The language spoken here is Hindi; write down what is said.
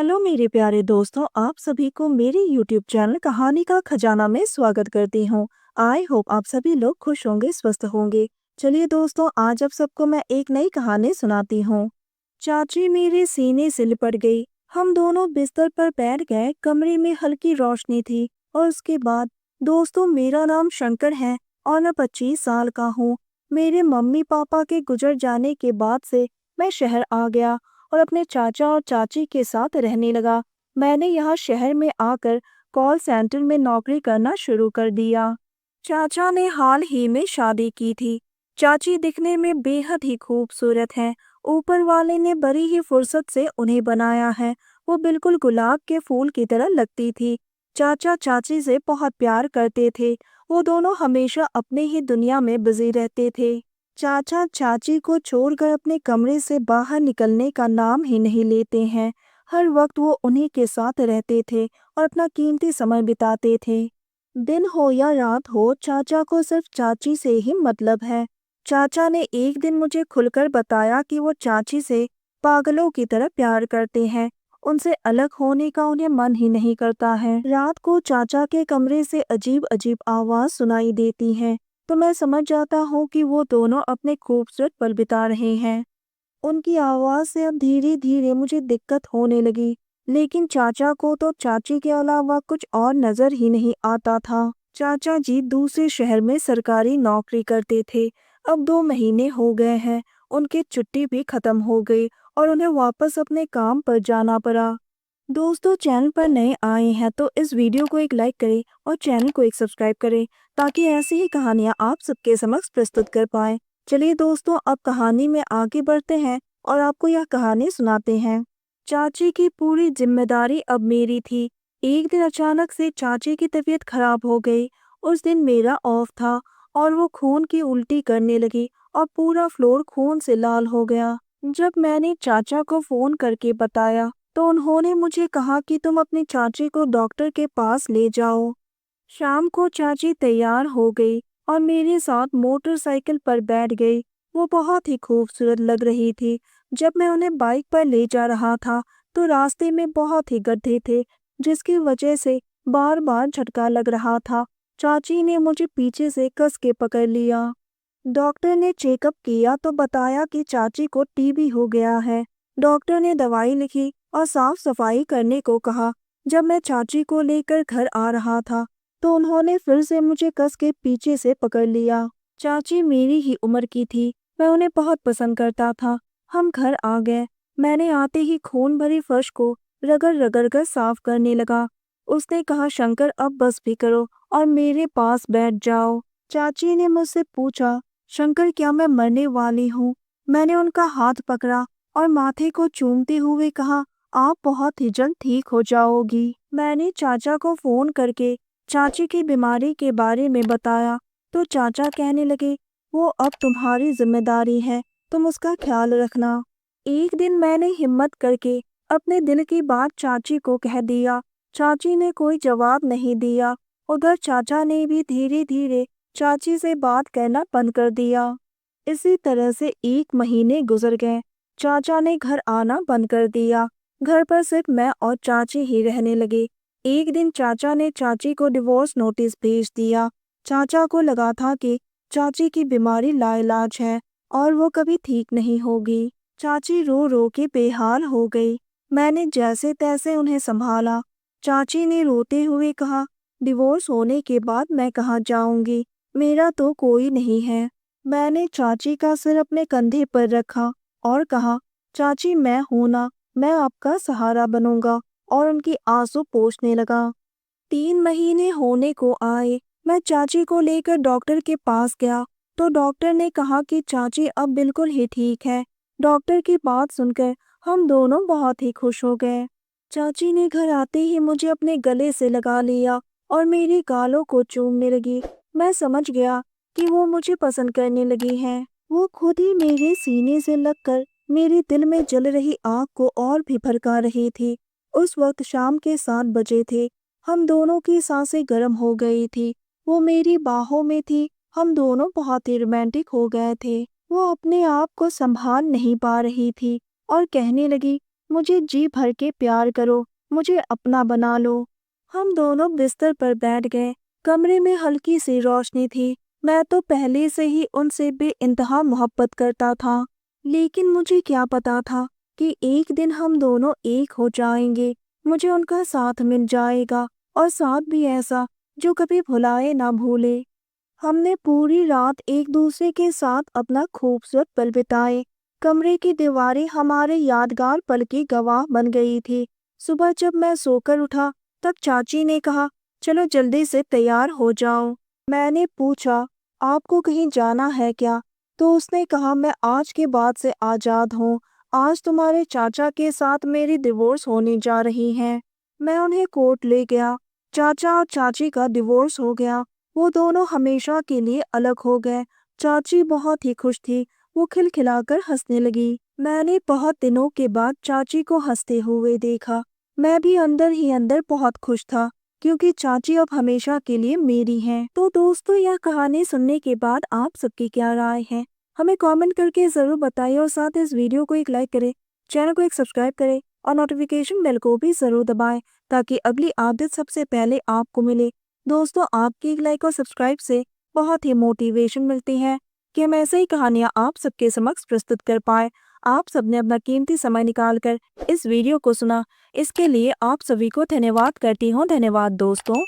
हेलो मेरे प्यारे दोस्तों, आप सभी को मेरे YouTube चैनल कहानी का खजाना में स्वागत करती हूँ। आई होप आप सभी लोग खुश होंगे, स्वस्थ होंगे। चलिए दोस्तों, आज आप सबको मैं एक नई कहानी सुनाती हूँ। चाची मेरे सीने से लिपट गई। हम दोनों बिस्तर पर बैठ गए। कमरे में हल्की रोशनी थी और उसके बाद, दोस्तों मेरा नाम शंकर है और मैं 25 साल का हूँ। मेरे मम्मी पापा के गुजर जाने के बाद से मैं शहर आ गया और अपने चाचा और चाची के साथ रहने लगा। मैंने यहाँ शहर में आकर कॉल सेंटर में नौकरी करना शुरू कर दिया। चाचा ने हाल ही में शादी की थी। चाची दिखने में बेहद ही खूबसूरत है। ऊपर वाले ने बड़ी ही फुर्सत से उन्हें बनाया है। वो बिल्कुल गुलाब के फूल की तरह लगती थी। चाचा चाची से बहुत प्यार करते थे। वो दोनों हमेशा अपने ही दुनिया में बिजी रहते थे। चाचा चाची को छोड़कर अपने कमरे से बाहर निकलने का नाम ही नहीं लेते हैं। हर वक्त वो उन्हीं के साथ रहते थे और अपना कीमती समय बिताते थे। दिन हो या रात हो, चाचा को सिर्फ चाची से ही मतलब है। चाचा ने एक दिन मुझे खुलकर बताया कि वो चाची से पागलों की तरह प्यार करते हैं। उनसे अलग होने का उन्हें मन ही नहीं करता है। रात को चाचा के कमरे से अजीब अजीब आवाज सुनाई देती है, तो मैं समझ जाता हूँ कि वो दोनों अपने खूबसूरत पल बिता रहे हैं। उनकी आवाज से अब धीरे धीरे मुझे दिक्कत होने लगी, लेकिन चाचा को तो चाची के अलावा कुछ और नजर ही नहीं आता था। चाचा जी दूसरे शहर में सरकारी नौकरी करते थे। अब 2 महीने हो गए हैं, उनकी छुट्टी भी खत्म हो गई और उन्हें वापस अपने काम पर जाना पड़ा। दोस्तों, चैनल पर नए आए हैं तो इस वीडियो को एक लाइक करें और चैनल को एक सब्सक्राइब करें, ताकि ऐसी ही कहानियां आप सबके समक्ष प्रस्तुत कर पाएं। चलिए दोस्तों, अब कहानी में आगे बढ़ते हैं और आपको यह कहानी सुनाते हैं। चाची की पूरी जिम्मेदारी अब मेरी थी। एक दिन अचानक से चाची की तबीयत खराब हो गई। उस दिन मेरा ऑफ था और वो खून की उल्टी करने लगी और पूरा फ्लोर खून से लाल हो गया। जब मैंने चाचा को फोन करके बताया तो उन्होंने मुझे कहा कि तुम अपनी चाची को डॉक्टर के पास ले जाओ। शाम को चाची तैयार हो गई और मेरे साथ मोटरसाइकिल पर बैठ गई। वो बहुत ही खूबसूरत लग रही थी। जब मैं उन्हें बाइक पर ले जा रहा था तो रास्ते में बहुत ही गड्ढे थे, जिसकी वजह से बार बार झटका लग रहा था। चाची ने मुझे पीछे से कस के पकड़ लिया। डॉक्टर ने चेकअप किया तो बताया कि चाची को टीबी हो गया है। डॉक्टर ने दवाई लिखी और साफ सफाई करने को कहा। जब मैं चाची को लेकर घर आ रहा था तो उन्होंने फिर से मुझे कस के पीछे से पकड़ लिया। चाची मेरी ही उम्र की थी। मैं उन्हें बहुत पसंद करता था। हम घर आ गए। मैंने आते ही खून भरी फर्श को रगड़ रगड़ कर साफ करने लगा। उसने कहा, शंकर अब बस भी करो और मेरे पास बैठ जाओ। चाची ने मुझसे पूछा, शंकर क्या मैं मरने वाली हूँ? मैंने उनका हाथ पकड़ा और माथे को चूमते हुए कहा, आप बहुत ही जल्द ठीक हो जाओगी। मैंने चाचा को फोन करके चाची की बीमारी के बारे में बताया तो चाचा कहने लगे, वो अब तुम्हारी जिम्मेदारी है, तुम उसका ख्याल रखना। एक दिन मैंने हिम्मत करके अपने दिल की बात चाची को कह दिया। चाची ने कोई जवाब नहीं दिया। उधर चाचा ने भी धीरे धीरे चाची से बात करना बंद कर दिया। इसी तरह से 1 महीने गुजर गए। चाचा ने घर आना बंद कर दिया। घर पर सिर्फ मैं और चाची ही रहने लगे। एक दिन चाचा ने चाची को डिवोर्स नोटिस भेज दिया। चाचा को लगा था कि चाची की बीमारी लाइलाज है और वो कभी ठीक नहीं होगी। चाची रो रो के बेहाल हो गई। मैंने जैसे तैसे उन्हें संभाला। चाची ने रोते हुए कहा, डिवोर्स होने के बाद मैं कहाँ जाऊंगी? मेरा तो कोई नहीं है। मैंने चाची का सिर अपने कंधे पर रखा और कहा, चाची मैं हूं ना, मैं आपका सहारा बनूंगा, और उनकी आंसू पोंछने लगा। 3 महीने होने को आए। मैं चाची को लेकर डॉक्टर के पास गया तो डॉक्टर ने कहा कि चाची अब बिल्कुल ही ठीक है। डॉक्टर की बात सुनकर हम दोनों बहुत ही खुश हो गए। चाची ने घर आते ही मुझे अपने गले से लगा लिया और मेरी गालों को चूमने लगी। मैं समझ गया कि वो मुझे पसंद करने लगी हैं। वो खुद ही मेरे सीने से लगकर मेरे दिल में जल रही आग को और भी भड़का रही थी। उस वक्त शाम के 7 बजे थे। हम दोनों की सांसें गर्म हो गई थी। वो मेरी बाहों में थी। हम दोनों बहुत ही रोमांटिक हो गए थे। वो अपने आप को संभाल नहीं पा रही थी और कहने लगी, मुझे जी भर के प्यार करो, मुझे अपना बना लो। हम दोनों बिस्तर पर बैठ गए। कमरे में हल्की सी रोशनी थी। मैं तो पहले से ही उनसे बेइंतहा मोहब्बत करता था, लेकिन मुझे क्या पता था कि एक दिन हम दोनों एक हो जाएंगे। मुझे उनका साथ मिल जाएगा, और साथ भी ऐसा जो कभी भुलाए ना भूले। हमने पूरी रात एक दूसरे के साथ अपना खूबसूरत पल बिताए। कमरे की दीवारें हमारे यादगार पल की गवाह बन गई थी। सुबह जब मैं सोकर उठा, तब चाची ने कहा, चलो जल्दी से तैयार हो जाओ। मैंने पूछा, आपको कहीं जाना है क्या? तो उसने कहा, मैं आज के बाद से आज़ाद हूँ। आज तुम्हारे चाचा के साथ मेरी डिवोर्स होने जा रही है। मैं उन्हें कोर्ट ले गया। चाचा और चाची का डिवोर्स हो गया। वो दोनों हमेशा के लिए अलग हो गए। चाची बहुत ही खुश थी। वो खिलखिलाकर हंसने लगी। मैंने बहुत दिनों के बाद चाची को हंसते हुए देखा। मैं भी अंदर ही अंदर बहुत खुश था, क्योंकि चाची अब हमेशा के लिए मेरी हैं। तो दोस्तों, यह कहानी सुनने के बाद आप सबकी क्या राय है, हमें कमेंट करके ज़रूर बताइए, और साथ इस वीडियो को एक लाइक करें, चैनल को एक सब्सक्राइब करें, और नोटिफिकेशन बेल को भी ज़रूर दबाएं, ताकि अगली अपडेट सबसे पहले आपको मिले। दोस्तों, आपकी एक लाइक और सब्सक्राइब से बहुत ही मोटिवेशन मिलती है कि हम ऐसे ही कहानियाँ आप सबके समक्ष प्रस्तुत कर पाए। आप सबने अपना कीमती समय निकालकर इस वीडियो को सुना, इसके लिए आप सभी को धन्यवाद करती हूँ। धन्यवाद दोस्तों।